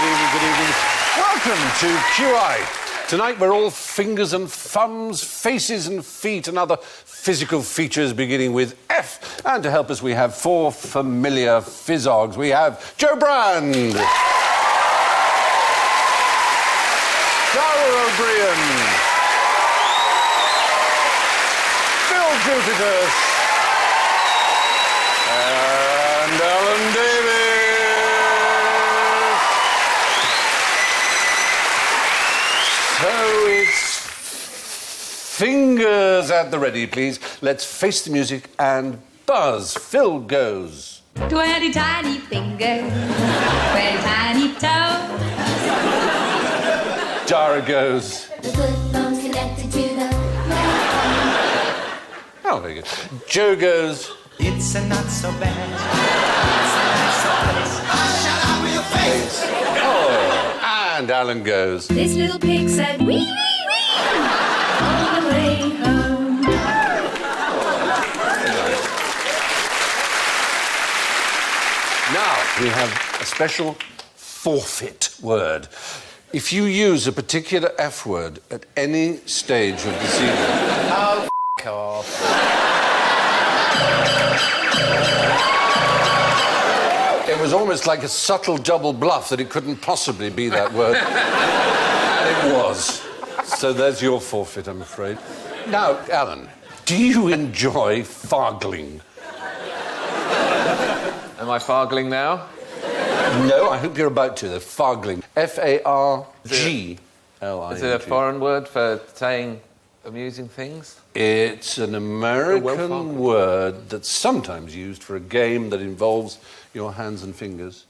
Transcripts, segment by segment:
good evening. Welcome to QI. Tonight we're all fingers and thumbs, faces and feet and other physical features beginning with F. And to help us we have four familiar fizzogs. We have Joe Brand. Dara Briain. Phill Jupitus. And Alan Davis. So it's fingers at the ready, please. Let's face the music and buzz. Phill goes. 20 tiny fingers, 20 tiny toes. Dara goes. The good bones connected to the... Oh, very good. Joe goes. It's a not so bad. It's a not so bad. I'll shut up with your face. Oh, and Alan goes. This little pig said wee, wee, wee, all the way home. Now, we have a special forfeit word. If you use a particular F word at any stage of the scene... Oh, f*** off. It was almost like a subtle double bluff that it couldn't possibly be that word. And it was. So there's your forfeit, I'm afraid. Now, Alan, do you enjoy fargling? Am I fargling now? No, I hope you're about to. The fargling. F-A-R-G-L-I-N-G. Is it a foreign word for saying amusing things? It's an American word that's sometimes used for a game that involves your hands and fingers.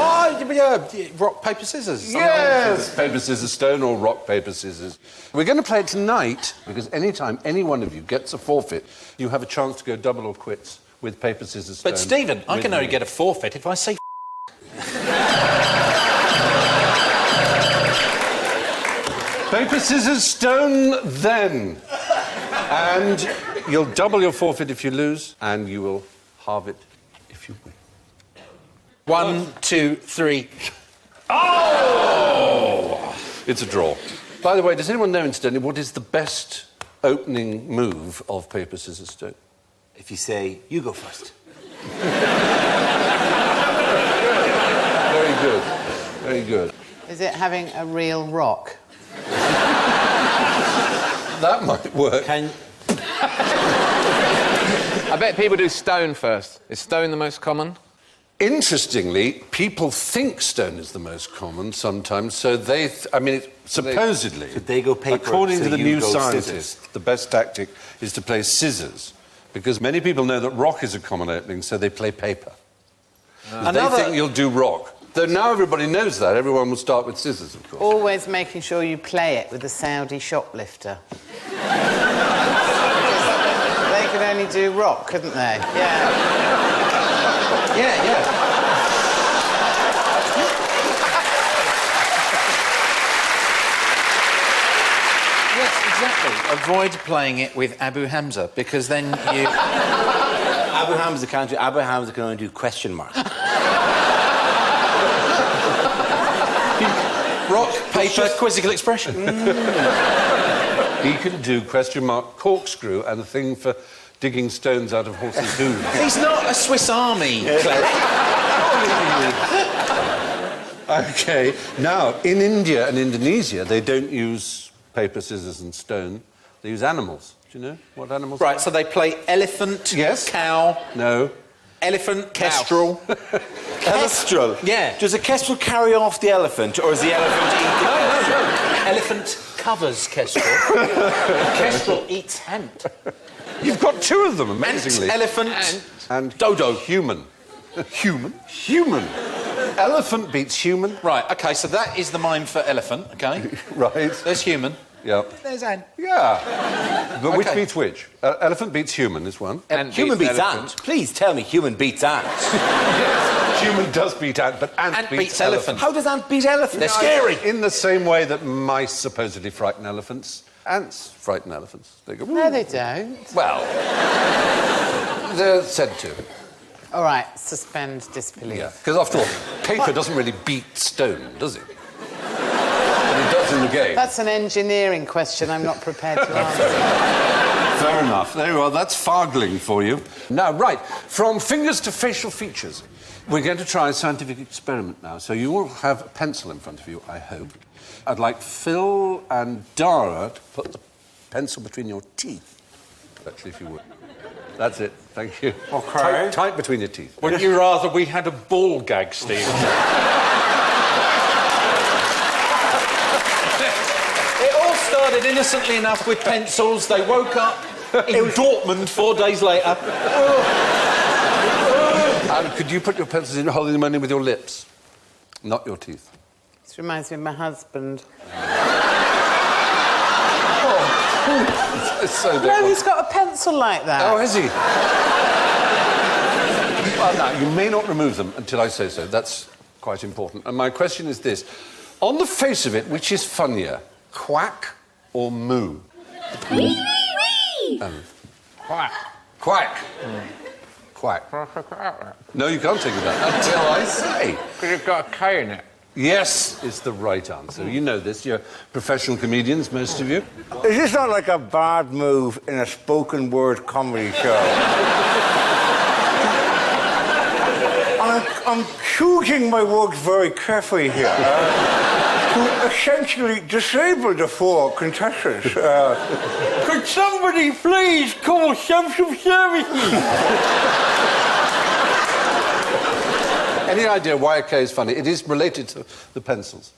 Oh, yeah, rock, paper, scissors. Yes! Paper, scissors, stone, or rock, paper, scissors. We're going to play it tonight because any time any one of you gets a forfeit, you have a chance to go double or quits with paper, scissors, stone. But, Stephen, I can only get a forfeit if I say Paper, scissors, stone, then. And you'll double your forfeit if you lose, and you will halve it if you win. 1, 2, 3. Oh! It's a draw. By the way, does anyone know, incidentally, what is the best opening move of paper, scissors, stone? If you say, you go first. Very good. Very good. Is it having a real rock? That might work. I bet people do stone first. Is stone the most common? Interestingly, people think stone is the most common sometimes, so they... supposedly... Should they go paper, according so to the you new go scientist, scissors? the best tactic is to play scissors, because many people know that rock is a common opening, so they play paper. They think you'll do rock. Though now everybody knows that, everyone will start with scissors, of course. Always making sure you play it with a Saudi shoplifter. Because they could only do rock, couldn't they? Yeah. Yeah. Yes, exactly. Avoid playing it with Abu Hamza, because then you... Abu Hamza can't do... Abu Hamza can only do question mark. Rock, paper, quizzical expression. He can do question mark, corkscrew, and a thing for digging stones out of horses' hooves. He's not a Swiss Army cleric. OK, now, in India and Indonesia, they don't use paper, scissors and stone. They use animals. Do you know what animals Right, so they play elephant, Yes. cow, No. elephant, kestrel. Kestrel? Yeah. Does a kestrel carry off the elephant, or is the elephant eat the kestrel? Elephant covers kestrel. Kestrel eats ant. You've got two of them, amazingly. Ant, elephant, and dodo. Human. Human. Elephant beats human. Right, OK, so that is the mime for elephant, OK? Right. There's human. Yep. There's ant. Yeah. But which Okay. beats which? Elephant beats human is one. Ant Human beats elephant. ant. Please tell me human beats ant. Human does beat ant, but ant beats elephant. How does ant beat elephant? They're scary. In the same way that mice supposedly frighten elephants, ants frighten elephants. They go, No, they don't. well, they're said to. All right, suspend disbelief. Yeah, because after all, paper doesn't really beat stone, does it? And it does in the game. That's an engineering question I'm not prepared to answer. Fair enough. There you are. That's Fargling for you. Now, right, from fingers to facial features. We're going to try a scientific experiment now. So you will have a pencil in front of you, I hope. I'd like Phill and Dara to put the pencil between your teeth. Actually, if you would. That's it. Thank you. OK. Tight between your teeth. Wouldn't you rather we had a ball gag, Steve? It all started innocently enough with pencils. They woke up in Dortmund 4 days later. And could you put your pencils in, holding them only with your lips, not your teeth? This reminds me of my husband. It's so No, different. he's got a pencil like that. Oh, has he? Well, now, you may not remove them until I say so. That's quite important. And my question is this. On the face of it, which is funnier, quack or moo? Quack. Quack. Quack. No, you can't take it back until I say. Because you've got a K in it. Yes is the right answer. You know this. You're professional comedians, most of you. Is this not like a bad move in a spoken word comedy show? I'm choosing my words very carefully here to essentially disable the 4 contestants. Could somebody please call social services? Any idea why a K is funny? It is related to the pencils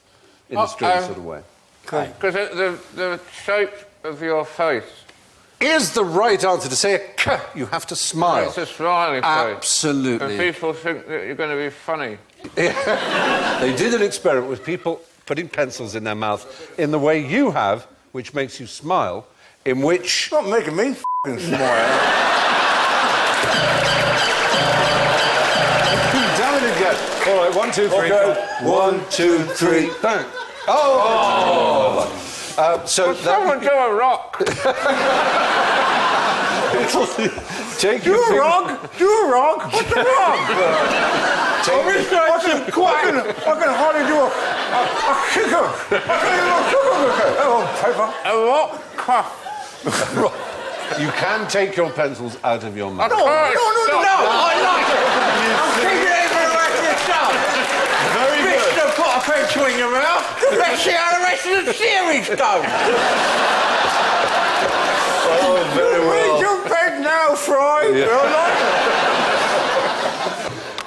in a strange sort of way. Because the shape of your face. Is the right answer to say a K, you have to smile. It's a smiley face. Absolutely. And people think that you're going to be funny. They did an experiment with people putting pencils in their mouth in the way you have, which makes you smile, in which... It's not making me f***ing smile. Damn it again. All right, 1, 2, 3. Okay. 1, 2, 3, bang. Oh! So Someone do a rock. Take Do your a finger- rock? Do a rock? What's the rock? I can hardly do a kicker. I can do a kicker. Oh, paper. A rock cuff. You can take your pencils out of your mouth. No, I like it. I'm keeping it for the rest of the show. Very good. You've got a pencil in your mouth. Let's see how the rest of the series goes. Oh, very well. Read your bed now, Fry.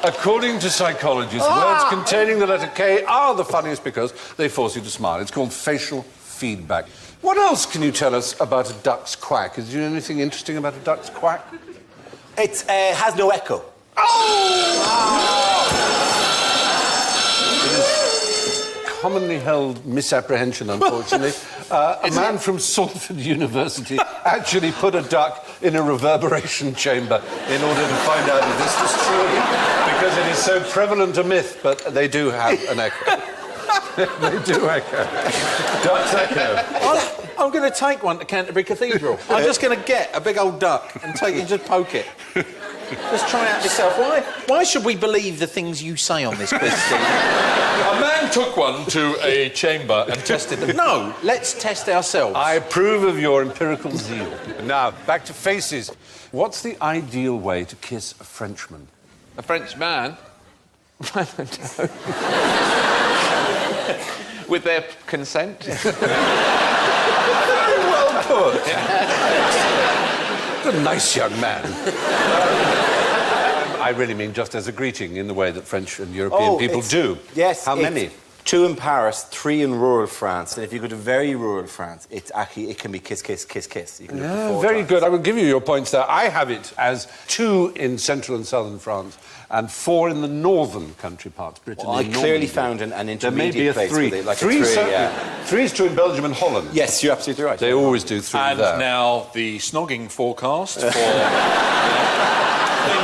According to psychologists, words containing the letter K are the funniest because they force you to smile. It's called facial feedback. What else can you tell us about a duck's quack? Is there anything interesting about a duck's quack? It has no echo. Commonly held misapprehension, unfortunately. A man from Salford University actually put a duck in a reverberation chamber in order to find out if this was true, because it is so prevalent a myth, but they do have an echo. They do echo. Ducks echo. I'm going to take one to Canterbury Cathedral. I'm just going to get a big old duck and take it and just poke it. Just try it out yourself. Why should we believe the things you say on this quiz, Steve? A man took one to a chamber and tested them. No, let's test ourselves. I approve of your empirical zeal. Now, back to faces. What's the ideal way to kiss a Frenchman? A French man. I don't know. With their consent. Very well put. A nice young man. I really mean just as a greeting in the way that French and European people do. Yes. How many? 2 in Paris, 3 in rural France, and if you go to very rural France, it can be kiss, kiss, kiss, kiss. You can do it Yeah, 4 very times. good. I will give you your points there. I have it as 2 in central and southern France and 4 in the northern country parts, Britain. Well, I and clearly Normandy. found an There may be intermediate a place 3. with it, like a 3, 3, certainly. yeah. 3 is true in Belgium and Holland. Yes, you're absolutely right. They always do 3 And there. now the snogging forecast for in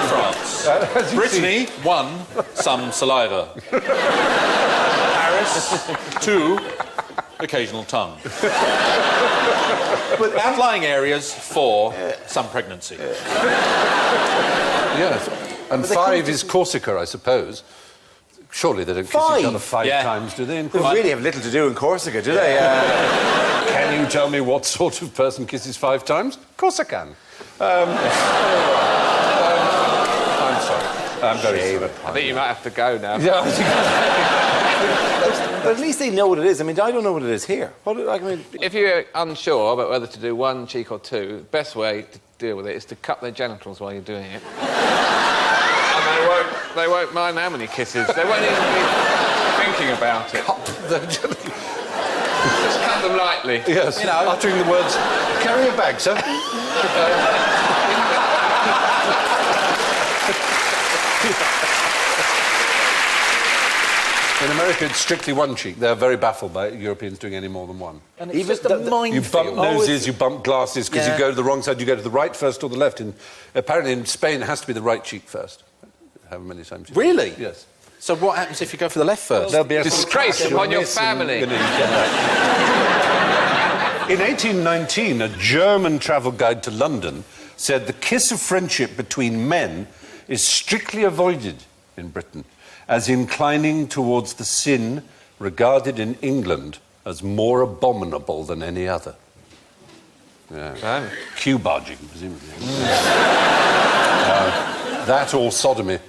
France. As you Brittany, 1, some saliva. Paris, 2, occasional tongue. But outlying areas, 4, some pregnancy. Yes. And 5 is Corsica, I suppose. Surely they don't kiss each other 5 times, do they? They really have little to do in Corsica, do they? Can you tell me what sort of person kisses 5 times? Of course I can. I'm sorry. I'm very sorry. I think you might have to go now. Yeah, But at least they know what it is. I mean, I don't know what it is here. If you're unsure about whether to do 1 cheek or 2, the best way to deal with it is to cut their genitals while you're doing it. And they won't mind how many kisses. They won't even be thinking about it. Cut their genitals. Just cut them lightly. Yes, uttering the words, carry a bag, sir. In America, it's strictly 1 cheek. They're very baffled by Europeans doing any more than 1. And it's just a minefield. You bump noses, you bump glasses, because you go to the wrong side. You go to the right first or the left. Apparently, in Spain, it has to be the right cheek first. However many times. Really? Yes. So what happens if you go for the left first? There'll be a disgrace upon your family. In 1819, a German travel guide to London said the kiss of friendship between men is strictly avoided in Britain, as inclining towards the sin regarded in England as more abominable than any other. Yeah. Queue barging, presumably. That or sodomy.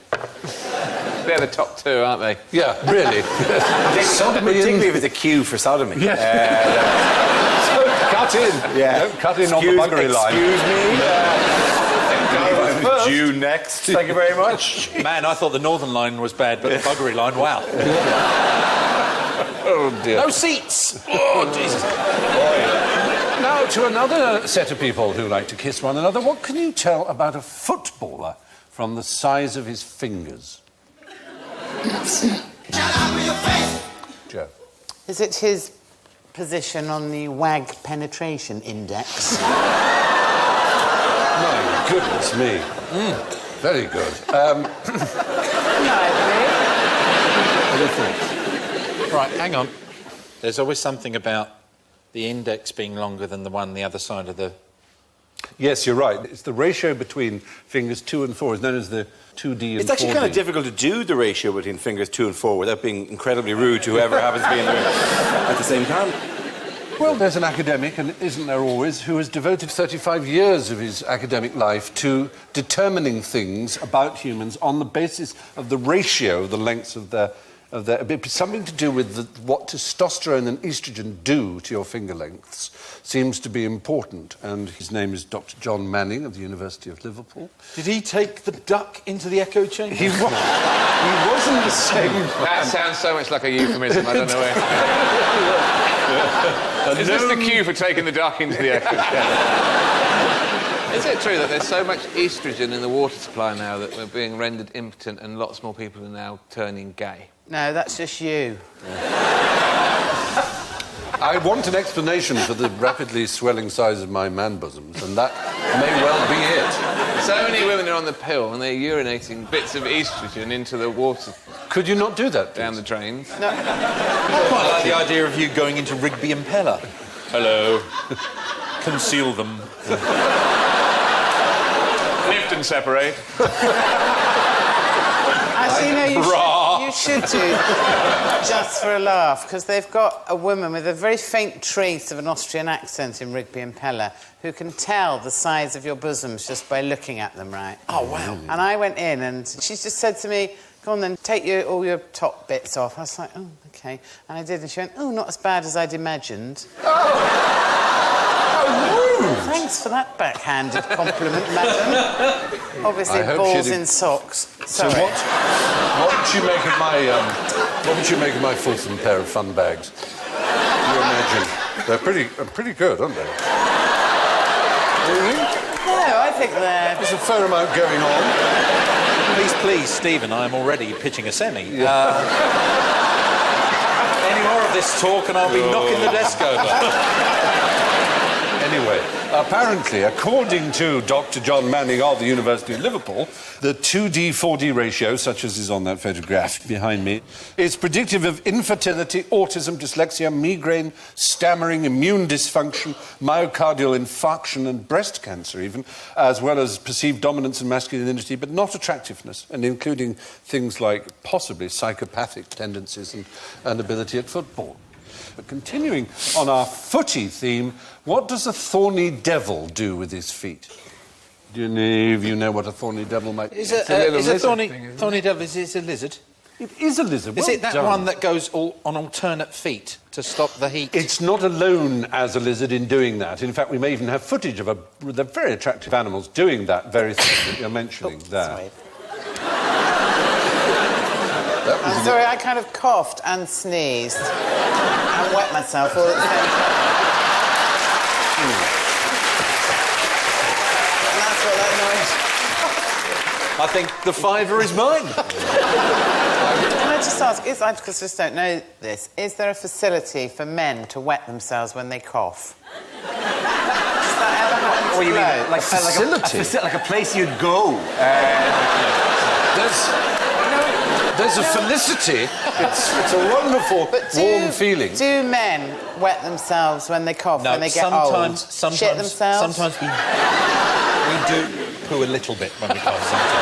They're the top 2, aren't they? Yeah, really. Sodomy, particularly if it's a queue for sodomy. Yes. Cut in. Yeah. Don't cut in on the buggery line. Excuse me. Due next. Thank you very much. Man, I thought the Northern line was bad, but the buggery line, wow. Oh, dear. No seats! Oh, Jesus. Now, to another set of people who like to kiss one another, what can you tell about a footballer from the size of his fingers? Joe. Is it his position on the WAG penetration index? My goodness me. Very good. Right, hang on. There's always something about the index being longer than the one the other side of the... Yes, you're right. It's the ratio between fingers 2 and 4 is known as the 2D and 4D. It's actually kind of difficult to do the ratio between fingers 2 and 4 without being incredibly rude to whoever happens to be in the room at the same time. Well, there's an academic, and isn't there always, who has devoted 35 years of his academic life to determining things about humans on the basis of the ratio of the lengths of their... something to do with what testosterone and estrogen do to your finger lengths seems to be important, and his name is Dr. John Manning of the University of Liverpool. Did he take the duck into the echo chamber? He wasn't the same man. That sounds so much like a euphemism, I don't know where. Is this the cue for taking the duck into the echo chamber? Is it true that there's so much estrogen in the water supply now that we're being rendered impotent and lots more people are now turning gay? No, that's just you. I want an explanation for the rapidly swelling size of my man bosoms, and that may well be it. So many women are on the pill and they're urinating bits of estrogen into the water. Could you not do that, down the drains? No. I quite like the idea of you going into Rigby and Peller. Hello. Conceal them. Lift and separate. Actually, no, you should do just for a laugh, because they've got a woman with a very faint trace of an Austrian accent in Rigby and Peller who can tell the size of your bosoms just by looking at them, right? Oh, wow. And I went in and she just said to me, go on then, take all your top bits off. I was like, oh, OK. And I did, and she went, oh, not as bad as I'd imagined. Thanks for that backhanded compliment, madam. Obviously, balls in socks. Sorry. So what did you make of my fulsome pair of fun bags? You imagine they're pretty good, aren't they? Really? No, I think there's a fair amount going on. Please, Stephen, I am already pitching a semi. Any more of this talk and I'll be knocking the desk over. Anyway, apparently, according to Dr. John Manning of the University of Liverpool, the 2D/4D ratio, such as is on that photograph behind me, is predictive of infertility, autism, dyslexia, migraine, stammering, immune dysfunction, myocardial infarction and breast cancer even, as well as perceived dominance and masculinity, but not attractiveness, and including things like possibly psychopathic tendencies and ability at football. But continuing on our footy theme, what does a thorny devil do with his feet? Do any of you know what a thorny devil might be? Is a thorny devil, is it a lizard? It is a lizard. Is it that one that goes on alternate feet to stop the heat? It's not alone as a lizard in doing that. In fact, we may even have footage of the very attractive animals doing that very thing that you're mentioning there. Sorry. I'm sorry, I kind of coughed and sneezed and wet myself all at the same time. And that's what that noise... I think the fiver is mine. Can I just ask, because I just don't know this, is there a facility for men to wet themselves when they cough? Does that ever happen to What do you mean? bloke? Like like a place you'd go. There's a felicity. It's a wonderful, warm feeling. Do men wet themselves when they cough, when they get old? Shit themselves? Sometimes we do poo a little bit when we cough sometimes.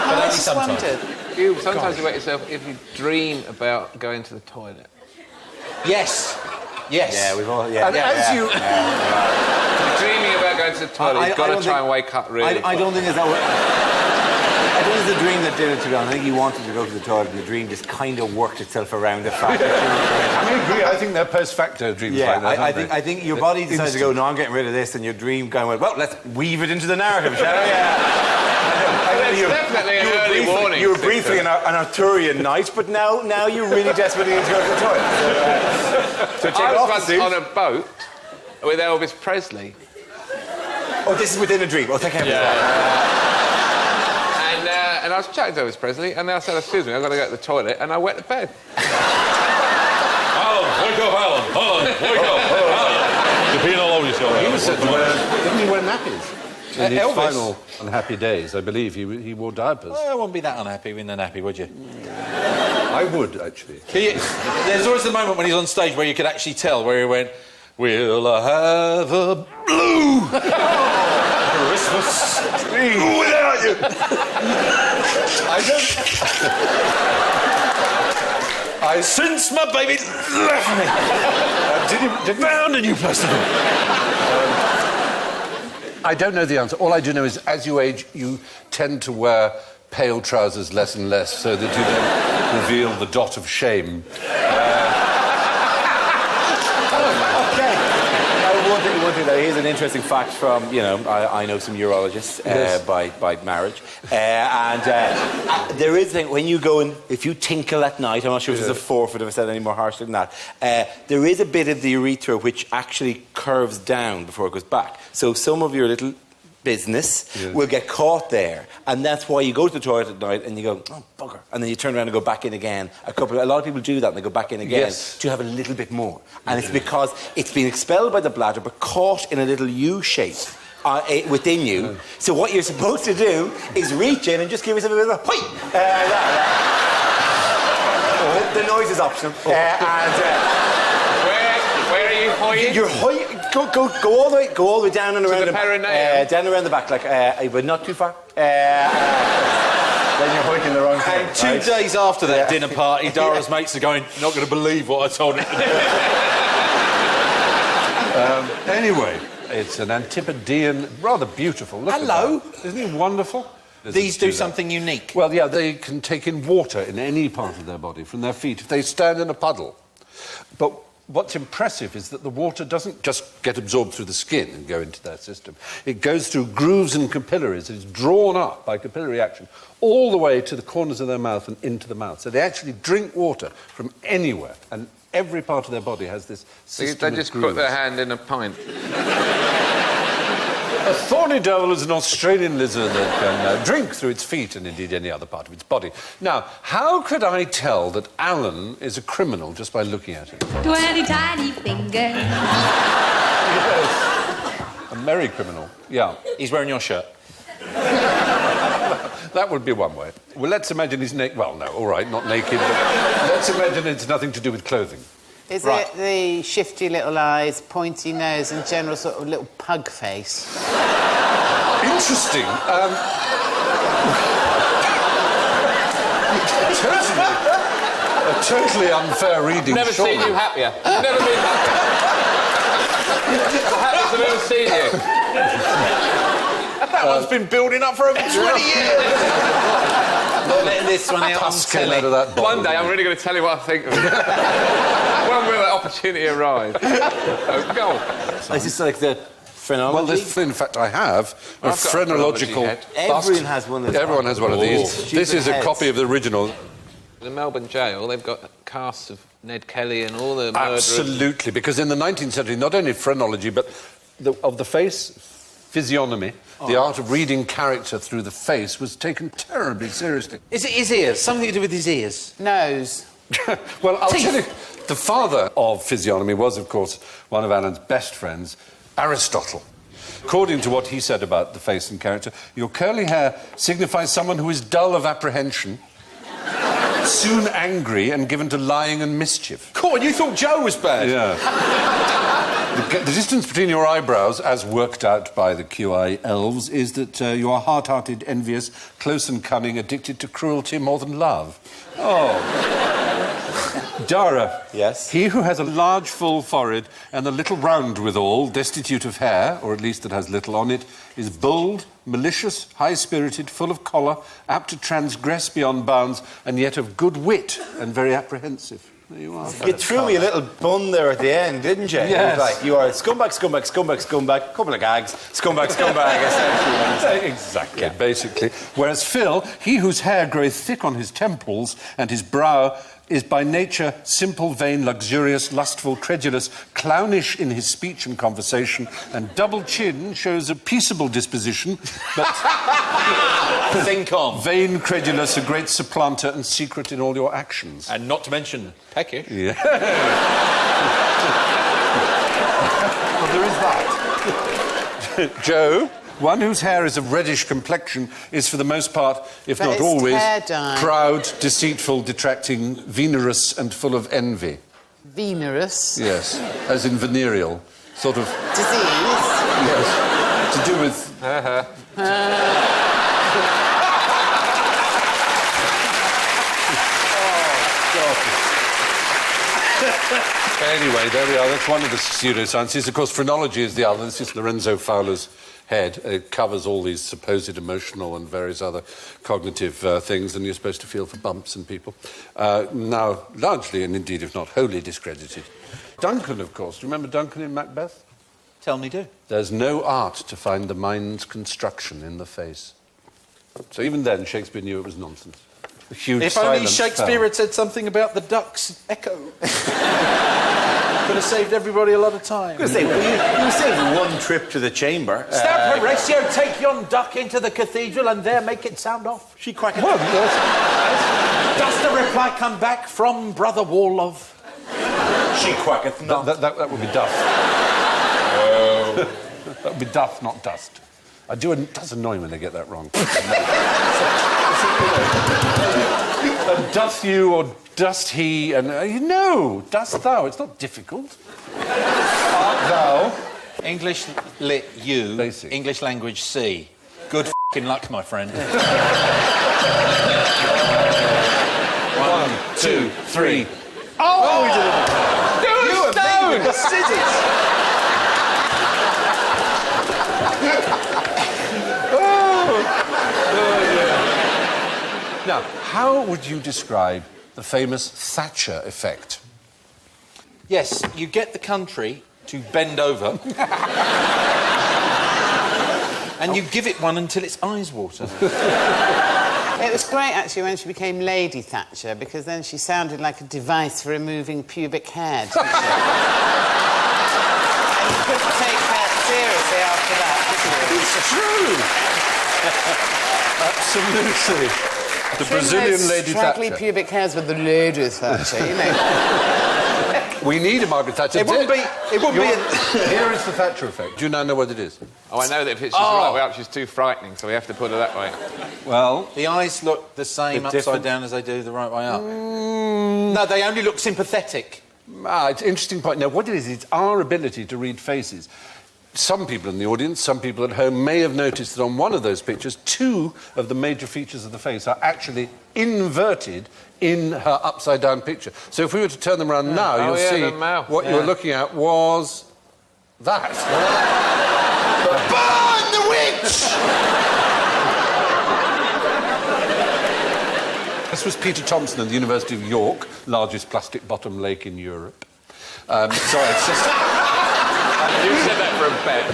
But I only just sometimes. wondered. Sometimes you wet yourself if you dream about going to the toilet. Yes. Yes. Yeah, we've all... Yeah, And as you... If you're dreaming about going to the toilet, you've got to try and wake up really I don't think it's that way. I don't think it's the dream that did it, to be honest. I think he wanted to go to the toilet and the dream just kind of worked itself around the fact that... I agree. I think they're post-facto dreams like that, I think your body decides to go, no, I'm getting rid of this, and your dream kind of went, well, let's weave it into the narrative, shall we? There's definitely an early warning. You were briefly an Arthurian knight, but now you're really desperately need to go to the toilet. So take I off was the suit. once on a boat with Elvis Presley. Oh, this is within a dream. Oh, thank heavens. And I was chatting to Elvis Presley, and I said, excuse me, I've got to go to the toilet, and I wet the bed. Alan, wake up, Alan. Alan, wake up. Alan. You're peeing all over yourself. He was said to wear... Didn't he wear nappies? In his Elvis? final unhappy days, I believe, he wore diapers. Well, I wouldn't be that unhappy in a nappy, would you? I would, actually. There's always the moment when he's on stage where you could actually tell, where he went, "Will I have a blue Christmas tree without you?" Since my baby left me, did you found a new person? I don't know the answer. All I do know is, as you age, you tend to wear pale trousers less and less, so that you don't reveal the dot of shame. One thing, though, here's an interesting fact from, I know some urologists by marriage. There is a thing, when you go and, if you tinkle at night, I'm not sure if it's a forfeit if I said any more harshly than that, there is a bit of the urethra which actually curves down before it goes back. So some of your little business will get caught there, and that's why you go to the toilet at night and you go, oh bugger, and then you turn around and go back in again. A lot of people do that, and they go back in again to have a little bit more, and it's because it's been expelled by the bladder but caught in a little U shape within you. So what you're supposed to do is reach in and just give yourself a bit of a hoi. The noise is optional. Where are you hoying? You're hoying. Go all the way down and around the perineum. down around the back, but not too far. Then you're hoiking the wrong thing. And 2 days after that dinner party, Dara's mates are going, "Not going to believe what I told him to do." Anyway, it's an Antipodean, rather beautiful. Look Hello. at that. Isn't he wonderful? These do something unique. Well, yeah, they can take in water in any part of their body from their feet if they stand in a puddle. But what's impressive is that the water doesn't just get absorbed through the skin and go into their system. It goes through grooves and capillaries. It's drawn up by capillary action all the way to the corners of their mouth and into the mouth. So they actually drink water from anywhere, and every part of their body has this system They just of put their grooves. hand in a pint. A thorny devil is an Australian lizard that can drink through its feet and indeed any other part of its body. Now, how could I tell that Alan is a criminal just by looking at him? 20 tiny fingers. merry criminal. Yeah. He's wearing your shirt. That would be one way. Well, let's imagine he's naked. Well, no, all right, not naked, but let's imagine it's nothing to do with clothing. Is it the shifty little eyes, pointy nose, and general sort of little pug face? Interesting. A totally unfair reading. Never seen you happier. Never been happier. The happiest I've ever seen you. That one's been building up for over 20 years. Not letting this one out on Came out of that bottle. One day I'm really going to tell you what I think of it. When will that opportunity arise? Go on. Is this like the phrenology? Well, in fact, I have a I've got a phrenological. head. Everyone has one of these. Everyone has one of these. This is a heads. copy of the original. In the Melbourne jail, they've got casts of Ned Kelly and all the murderers. Absolutely, because in the 19th century, not only phrenology, but of the face, physiognomy, the art of reading character through the face was taken terribly seriously. Is it his ears? Something to do with his ears? Nose. Well, I'll tell you, the father of physiognomy was, of course, one of Alan's best friends, Aristotle. According to what he said about the face and character, your curly hair signifies someone who is dull of apprehension, soon angry and given to lying and mischief. Cool, you thought Joe was bad? Yeah. The distance between your eyebrows, as worked out by the QI elves, is that you are hard-hearted, envious, close and cunning, addicted to cruelty more than love. Oh. Dara. Yes? He who has a large, full forehead and a little round withal, destitute of hair, or at least that has little on it, is bold, malicious, high-spirited, full of choler, apt to transgress beyond bounds, and yet of good wit and very apprehensive. There you are. You threw me a little bun there at the end, didn't you? Yes. It was like, you are scumbag, scumbag, scumbag, scumbag, couple of gags, scumbag, scumbag, essentially. Exactly, basically. Whereas Phill, he whose hair groweth thick on his temples and his brow is by nature simple, vain, luxurious, lustful, credulous, clownish in his speech and conversation, and double chin shows a peaceable disposition, but Think on. vain, credulous, a great supplanter, and secret in all your actions. And not to mention peckish. Yeah. Well, there is that. Joe, one whose hair is of reddish complexion, is for the most part, if But not it's always, hair dye. proud, deceitful, detracting, venerous, and full of envy. Venerous. Yes, as in venereal, sort of. Disease. Yes, to do with. Anyway, there we are. That's one of the pseudosciences. Of course, phrenology is the other. This is Lorenzo Fowler's head. It covers all these supposed emotional and various other cognitive things, and you're supposed to feel for bumps and people. Now, largely, and indeed, if not wholly, discredited. Duncan, of course. Do you remember Duncan in Macbeth? Tell me do. There's no art to find the mind's construction in the face. So even then, Shakespeare knew it was nonsense. A huge If only silence Shakespeare fell. had said something about the duck's echo. Could have saved everybody a lot of time. You saved one trip to the chamber. Stop, Horatio, take yon duck into the cathedral and there make it sound off. She quacked. Well, yes. Does the reply come back from Brother Warlove? She quacketh not. That would be duff. That would be duff, not dust. It does annoy me when they get that wrong. Doth you or dost he, and dost thou. It's not difficult. Art thou. English lit U, Basic. English language C. Good f***ing luck, my friend. 1, 2, 3. Oh, we did it! You and me with the scissors! Now, how would you describe the famous Thatcher effect? Yes, you get the country to bend over and you give it one until its eyes water. It was great, actually, when she became Lady Thatcher, because then she sounded like a device for removing pubic hair, didn't she? And you couldn't take her seriously after that, could you? It's true. Absolutely. The Trim Brazilian those Lady straggly Thatcher. pubic hairs with the Lady Thatcher, you know. We need a Margaret Thatcher. It wouldn't be. Here is the Thatcher effect. Do you now know what it is? Oh, I know that if it's just right way up, she's too frightening, so we have to put her that way. Well, The eyes look the same Bit upside different. down as they do the right way up. No, they only look sympathetic. it's an interesting point. Now, what it is, it's our ability to read faces. Some people in the audience, some people at home may have noticed that on one of those pictures, two of the major features of the face are actually inverted in her upside-down picture. So if we were to turn them around now, you'll see the mouth. what you were looking at was that. Burn the witch! This was Peter Thompson at the University of York, largest plastic bottom lake in Europe. Sorry, it's just... You said that for a bet.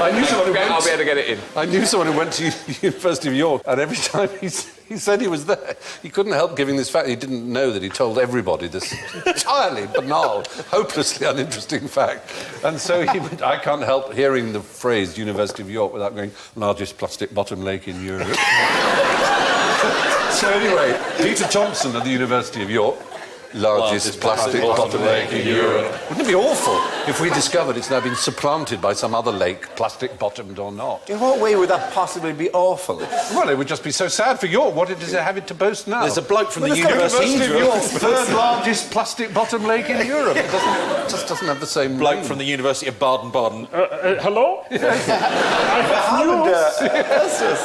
I knew someone who I'll be able to get it in. I knew someone who went to the University of York, and every time he said he was there, he couldn't help giving this fact. He didn't know that he told everybody this entirely banal, hopelessly uninteresting fact. And so I can't help hearing the phrase University of York without going, largest plastic bottom lake in Europe. So anyway, Peter Thompson at the University of York, largest plastic bottom lake in Europe. Wouldn't it be awful if we discovered it's now been supplanted by some other lake, plastic-bottomed or not? In what way would that possibly be awful? Well, it would just be so sad for York. What does it have it to boast now? There's a bloke from the Well, University of York, third largest plastic-bottom lake in Europe. It just doesn't have the same Bloke ring. from the University of Baden-Baden. Hello? I have news.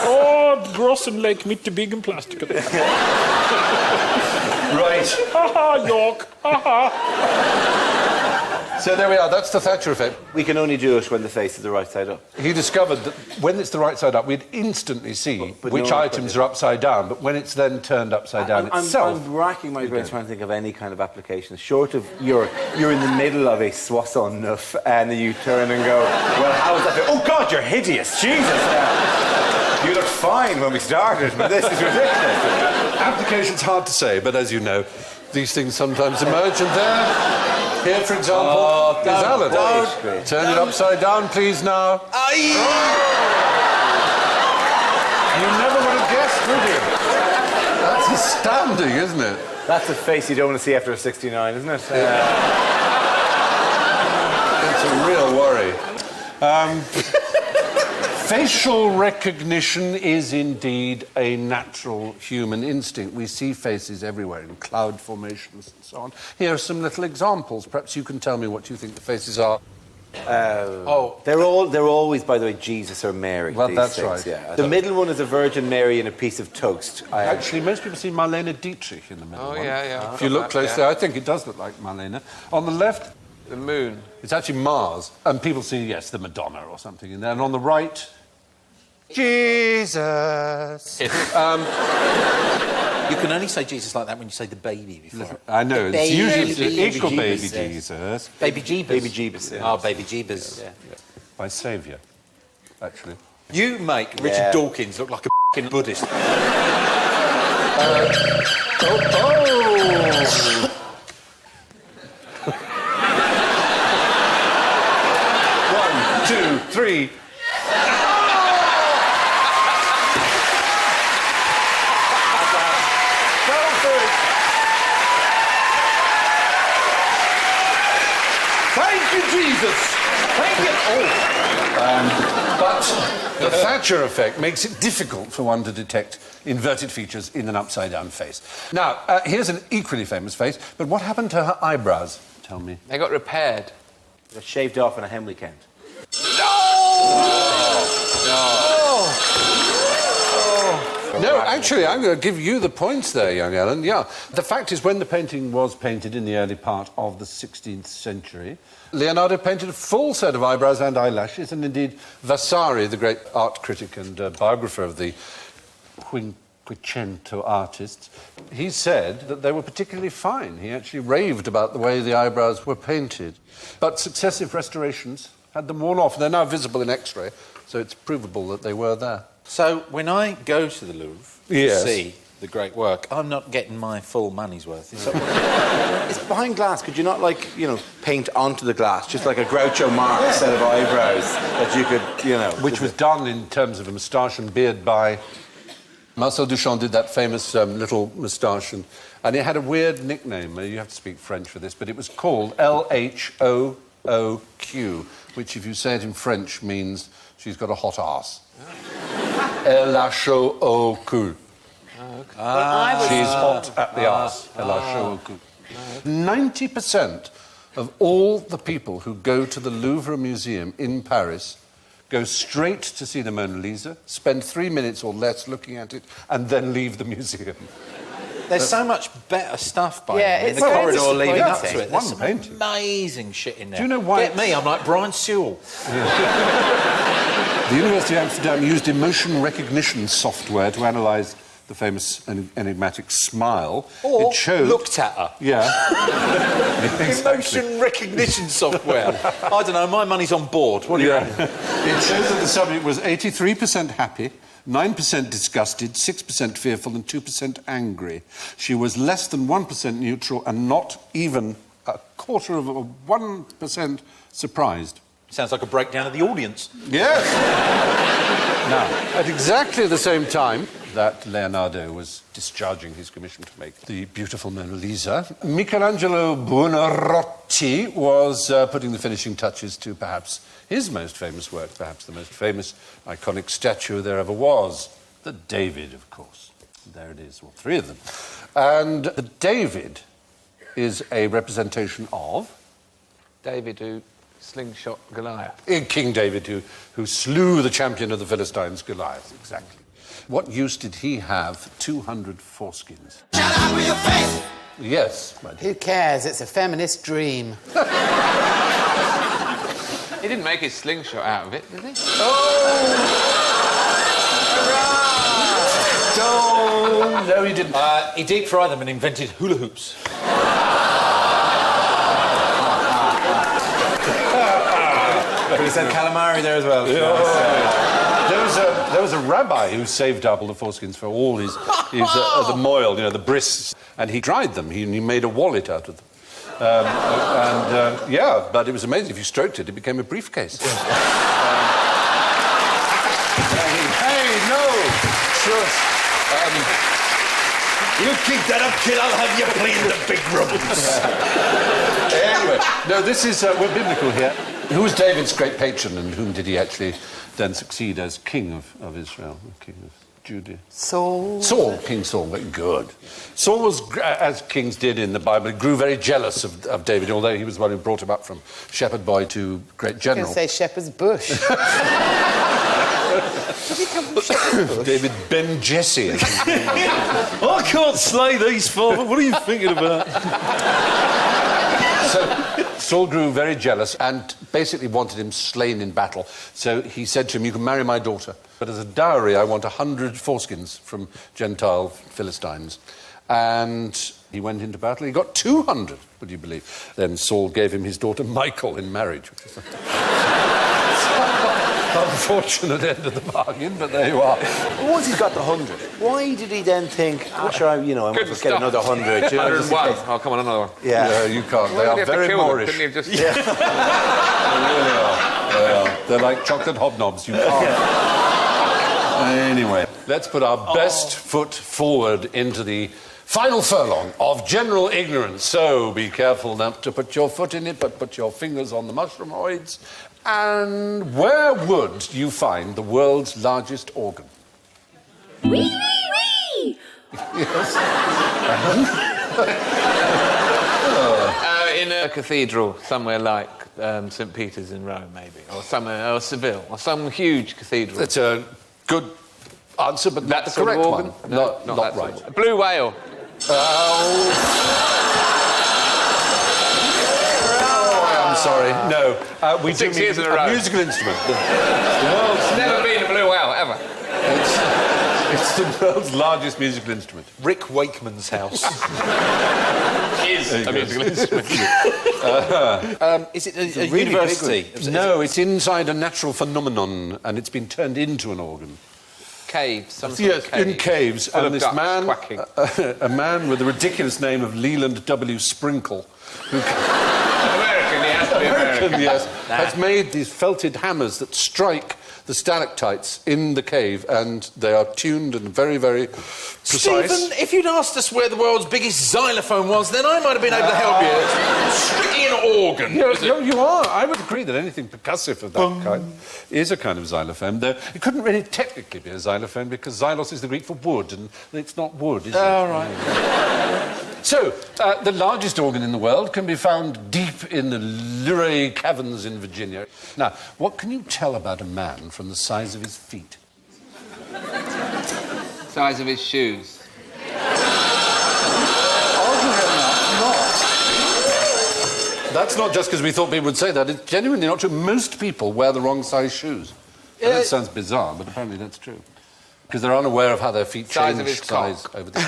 Oh, großen Lake mit den bigen Plastik. Right. Haha, York. Haha. So there we are. That's the Thatcher effect. We can only do it when the face is the right side up. He discovered that when it's the right side up, we'd instantly see which items are upside down, but when it's then turned upside down itself... I'm racking my brain trying to think of any kind of application. Short of you're in the middle of a Soissons neuf and you turn and go, well, how is that? Oh, God, you're hideous. Jesus. You looked fine when we started, but this is ridiculous. Application's hard to say, but as you know, these things sometimes emerge, and here, for example, is Alan. Turn it upside down, please, now. You never would have guessed, would you? That's astounding, isn't it? That's a face you don't want to see after a 69, isn't it? It's a real worry. Facial recognition is indeed a natural human instinct. We see faces everywhere in cloud formations and so on. Here are some little examples. Perhaps you can tell me what you think the faces are. They're always, by the way, Jesus or Mary. Well, these that's things, right. Yeah. The middle one is a Virgin Mary and a piece of toast. Actually, most people see Marlene Dietrich in the middle one. Yeah. If you look closely, I think it does look like Marlene. On the left, The moon. it's actually Mars, and people see, yes, the Madonna or something in there. And on the right, Jesus. You can only say Jesus like that when you say the baby before. I know, it's usually equal baby Jesus. Jesus. Baby Jeebus. Baby Jeebus, yeah. Oh, Baby Jeebus. Yeah. By Saviour, actually. You make Richard Dawkins look like a f***ing Buddhist. One, two, three. Thank you, Jesus. Thank you. But the Thatcher effect makes it difficult for one to detect inverted features in an upside-down face. Now, here's an equally famous face, but what happened to her eyebrows? Tell me. They got repaired. They're shaved off in a Hemley count. No, actually, I'm going to give you the points there, young Ellen. Yeah. The fact is, when the painting was painted in the early part of the 16th century, Leonardo painted a full set of eyebrows and eyelashes, and indeed Vasari, the great art critic and biographer of the Quinquecento artists, he said that they were particularly fine. He actually raved about the way the eyebrows were painted. But successive restorations had them worn off. They're now visible in X-ray, so it's provable that they were there. So, when I go to the Louvre Yes. to see the great work, I'm not getting my full money's worth. Is that It's behind glass. Could you not, paint onto the glass, just like a Groucho Marx set of eyebrows that you could, Which was done in terms of a moustache and beard by Marcel Duchamp did that famous little moustache, and it had a weird nickname. You have to speak French for this, but it was called L-H-O-O-Q, which, if you say it in French, means she's got a hot ass. L-H-O-O-Q. She's hot at the arse. L-H-O-O-Q. 90% of all the people who go to the Louvre Museum in Paris go straight to see the Mona Lisa, spend 3 minutes or less looking at it, and then leave the museum. There's so much better stuff by Yeah, in it's the very corridor leading up to disappointing. it. There's One some painting. amazing shit in there. Do you know why Get me, I'm like Brian Sewell. The University of Amsterdam used emotion recognition software to analyse the famous enigmatic smile. Or it showed... looked at her. Yeah. Emotion recognition software. I don't know, my money's on board. What do you reckon? It showed that the subject was 83% happy, 9% disgusted, 6% fearful and 2% angry. She was less than 1% neutral and not even a quarter of 1% surprised. Sounds like a breakdown of the audience. Yes! Now, at exactly the same time that Leonardo was discharging his commission to make the beautiful Mona Lisa, Michelangelo Buonarroti was putting the finishing touches to perhaps his most famous work, perhaps the most famous iconic statue there ever was, the David, of course. There it is, well, 3 of them. And the David is a representation of... David who slingshot Goliath. King David, who slew the champion of the Philistines, Goliath, exactly. What use did he have 200 foreskins? Shut up with your face! Yes, my dear. Who cares? It's a feminist dream. He didn't make his slingshot out of it, did he? No, he didn't. He deep fried them and invented hula hoops. We said calamari there as well. There was a rabbi who saved up all the foreskins for all his the moil, the brists, and he dried them. He made a wallet out of them. Yeah, but it was amazing. If you stroked it, it became a briefcase. Hey, no! Sure. You keep that up, kid. I'll have you playing the big rooms. Anyway, no, this is... we're biblical here. Who was David's great patron, and whom did he actually then succeed as king of Israel, king of Judea? Saul. King Saul, very good. Saul was, as kings did in the Bible, grew very jealous of David, although he was the one who brought him up from shepherd boy to great general. I was going to say shepherd's bush. Did he come from shepherd's bush? David Ben Jesse. I can't slay these, Father. What are you thinking about? So Saul grew very jealous and basically wanted him slain in battle. So he said to him, you can marry my daughter, but as a dowry I want 100 foreskins from Gentile Philistines. And he went into battle. He got 200, would you believe? Then Saul gave him his daughter Michal in marriage, which is unfortunate end of the bargain, but there you are. Once he's got the 100, why did he then think, I might just get another 100? 101. Oh, come on, another one. Yeah. You can't. They are very Moorish. Couldn't you just... They really are. They are. They're like chocolate hobnobs. You can't. Anyway, let's put our best foot forward into the final furlong of general ignorance. So be careful not to put your foot in it, but put your fingers on the mushroomoids. And where would you find the world's largest organ? Wee, wee, wee! Yes. In a cathedral somewhere like St. Peter's in Rome, maybe, or Seville, or some huge cathedral. That's a good answer, but not the correct one. No, not right. A blue whale. I'm sorry. No. We 6 do years in a a row. musical instrument. It's never been a blue whale, ever. It's the world's largest musical instrument. Rick Wakeman's house. Is a musical instrument. Is it a university? No, it's inside a natural phenomenon, and it's been turned into an organ. Caves. Some sort Yes, of cave. in caves. Full And of this ducks man, quacking. a man with the ridiculous name of Leland W. Sprinkle, who American, he has to be American. yes, has made these felted hammers that strike the stalactites in the cave, and they are tuned and very, very precise. Stephen, if you'd asked us where the world's biggest xylophone was, then I might have been able to help you. It's strictly an organ. No, you are. I would agree that anything percussive of that kind is a kind of xylophone, though it couldn't really technically be a xylophone because xylos is the Greek for wood, and it's not wood, is it? Oh, right. So, the largest organ in the world can be found deep in the Luray caverns in Virginia. Now, what can you tell about a man from the size of his feet? Size of his shoes. That's not just because we thought people would say that. It's genuinely not true. Most people wear the wrong size shoes. Now, that sounds bizarre, but apparently that's true. Because they're unaware of how their feet change size over the...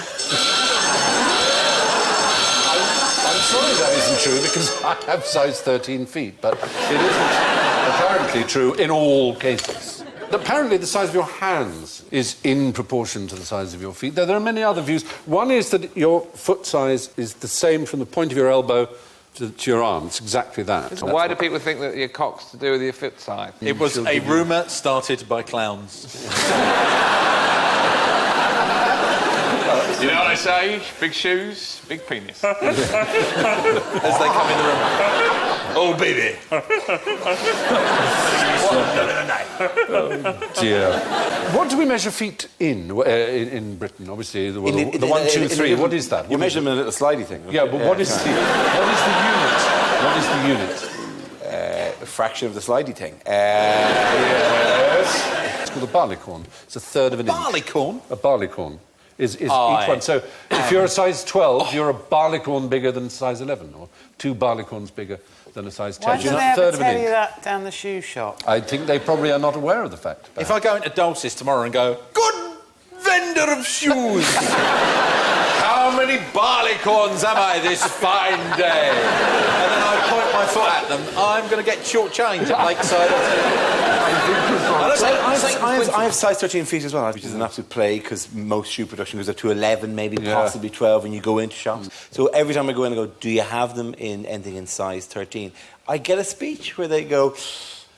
I'm sorry that isn't true, because I have size 13 feet, but it isn't apparently true in all cases. Apparently, the size of your hands is in proportion to the size of your feet. Though there are many other views. One is that your foot size is the same from the point of your elbow to your arm. It's exactly that. Why do people think that your cock's to do with your foot size? It was a rumour started by clowns. You know what I say? Big shoes, big penis. As they come in the room. Oh, baby. Dear. What do we measure feet in Britain? Obviously, the 1, 2, 3. What is that? You measure them in a little slidey thing. Yeah, but what is the unit? A fraction of the slidey thing. Yes. It's called a barleycorn. It's a third of an inch. Barleycorn? A barleycorn is each one. So if you're a size 12, you're a barleycorn bigger than size 11, or 2 barleycorns bigger than a size 10. Why do they ever tell you that down the shoe shop? I think they probably are not aware of the fact. If I go into Dulcis tomorrow and go, good vendor of shoes, how many barleycorns am I this fine day? And then I point my foot at them, I'm going to get short change at Lakeside. I have size 13 feet as well, which is an absolute plague because most shoe production goes up to 11, maybe possibly 12 when you go into shops. So every time I go in, I go, do you have them in anything in size 13? I get a speech where they go,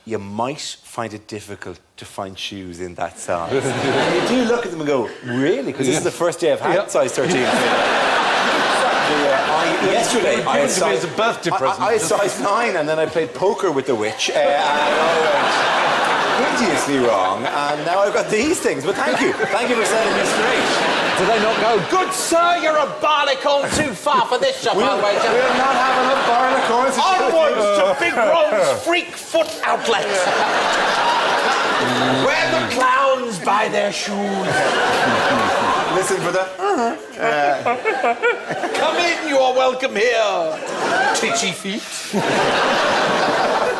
you might find it difficult to find shoes in that size. And you do look at them and go, really? Because this is the first day I've had size 13 feet. Yesterday, I had size, as a birthday present. I had size 9, and then I played poker with the witch, and I went hideously wrong, and now I've got these things. But thank you for setting me straight. Do they not go, good sir, you're a barleycorn too far for this shop, I'll wager. We're not having a barleycorns. Onwards to Big Ron's Freak Foot Outlet, where the clowns buy their shoes. Listen for the... Come in, you are welcome here. Titchy feet.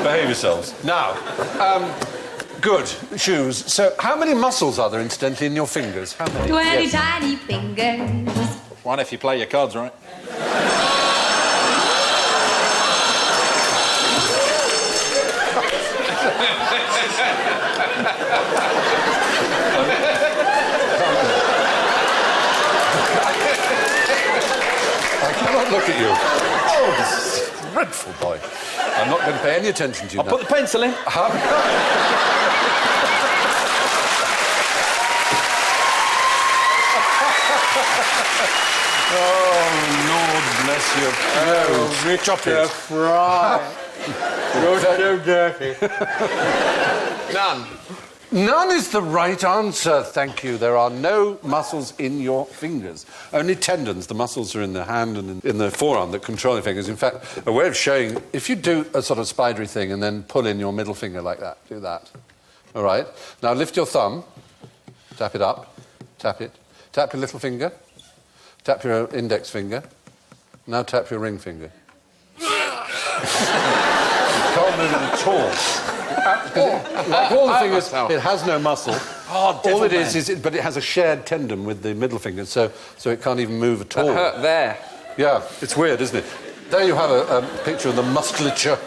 Behave yourselves. Now, good, shoes. So, how many muscles are there, incidentally, in your fingers? How many? 20 tiny fingers. One if you play your cards right. Look at you. Oh, this is dreadful, boy. I'm not going to pay any attention to you I'll now. put the pencil in. Oh, Lord bless you. Oh, Richard Fry. You're so dirty. None. None is the right answer, thank you. There are no muscles in your fingers. Only tendons. The muscles are in the hand and in the forearm that control your fingers. In fact, a way of showing, if you do a sort of spidery thing and then pull in your middle finger like that, do that. All right? Now lift your thumb, tap it up, tap it, tap your little finger, tap your index finger, now tap your ring finger. You can't move it at all. Like all the fingers, it has no muscle. All it is, but it has a shared tendon with the middle finger, so it can't even move at all. That hurt there. Yeah, it's weird, isn't it? There you have a picture of the musculature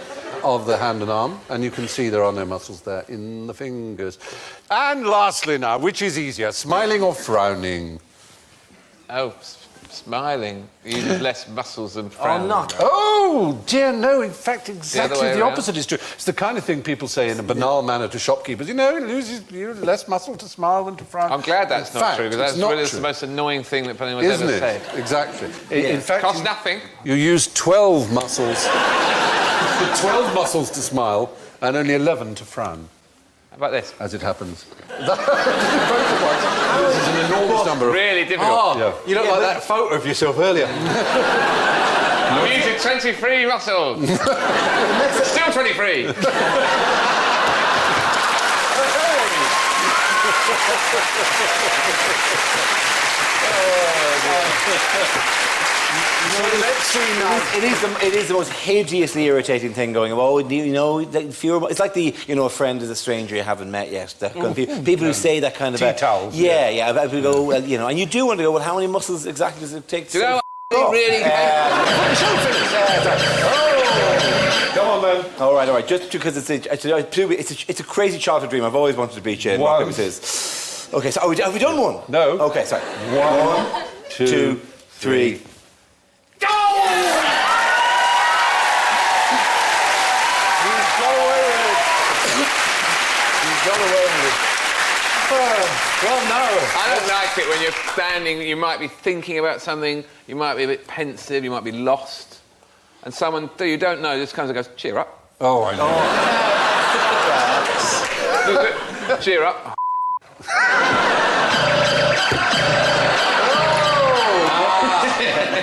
of the hand and arm, and you can see there are no muscles there in the fingers. And lastly now, which is easier, smiling or frowning? Oh, smiling uses less muscles than frowning. Oh, dear, no. In fact, exactly way the around. opposite is true. It's the kind of thing people say in a banal manner to shopkeepers. You know, you less muscle to smile than to frown. I'm glad that's In not fact, true, because it's that's not really true. the most annoying thing that anyone's Isn't ever it? said. Exactly. In fact, Costs nothing. you use 12 muscles. 12 muscles to smile and only 11 to frown. How about this? As it happens. Both at once. This is an enormous number. Really difficult. Oh, Yeah. you look like that photo of yourself earlier. I'm using 23 muscles. Still 23. Let's see now. It is the most hideously irritating thing going. Oh, you know, it's like a friend is a stranger you haven't met yet. That kind of people who say that kind of Tea towels. Yeah. About people go, well, you know, and you do want to go. Well, how many muscles exactly does it take? Do you know what really? Come on, then. All right. Just because it's a crazy childhood dream. I've always wanted to beat you in rock, paper, scissors. Okay, so have we done one? No. Okay, sorry. 1, 2, 3. Well, no. I don't like it when you're standing, you might be thinking about something, you might be a bit pensive, you might be lost, and someone who you don't know just comes and goes, cheer up. Oh, I know. Cheer up.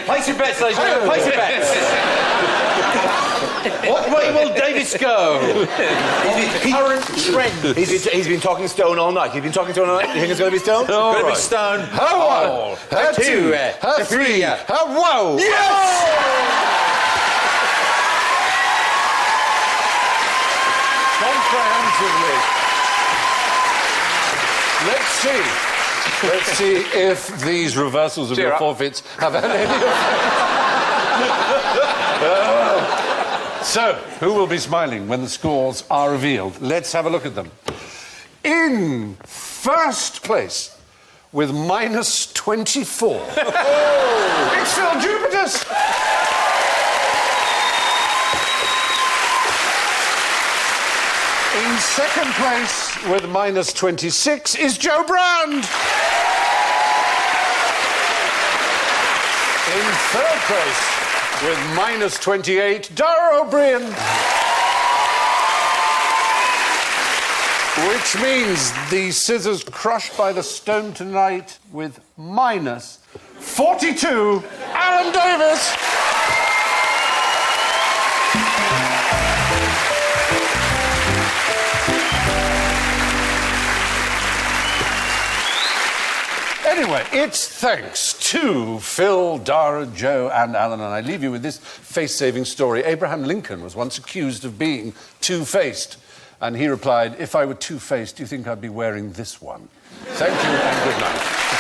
Place your bets, ladies and gentlemen. Place your bets. What way will Davis go? Current trend. He's been talking stone all night. He's been talking stone all night. You think it's going to be stone? Going to be stone. How 1, how 2, how 3, how wow! Yes! Comprehensively. Let's see if these reversals of your forfeits have had any effect. So, who will be smiling when the scores are revealed? Let's have a look at them. In first place, with minus 24, it's Phill Jupitus. In second place, with minus 26, is Joe Brand. In third place, with minus 28, Dara Briain. Which means the scissors crushed by the stone tonight with minus 42, Alan Davis. Anyway, it's thanks to Phill, Dara, Joe and Alan, and I leave you with this face-saving story. Abraham Lincoln was once accused of being two-faced, and he replied, if I were two-faced, do you think I'd be wearing this one? Thank you and good night.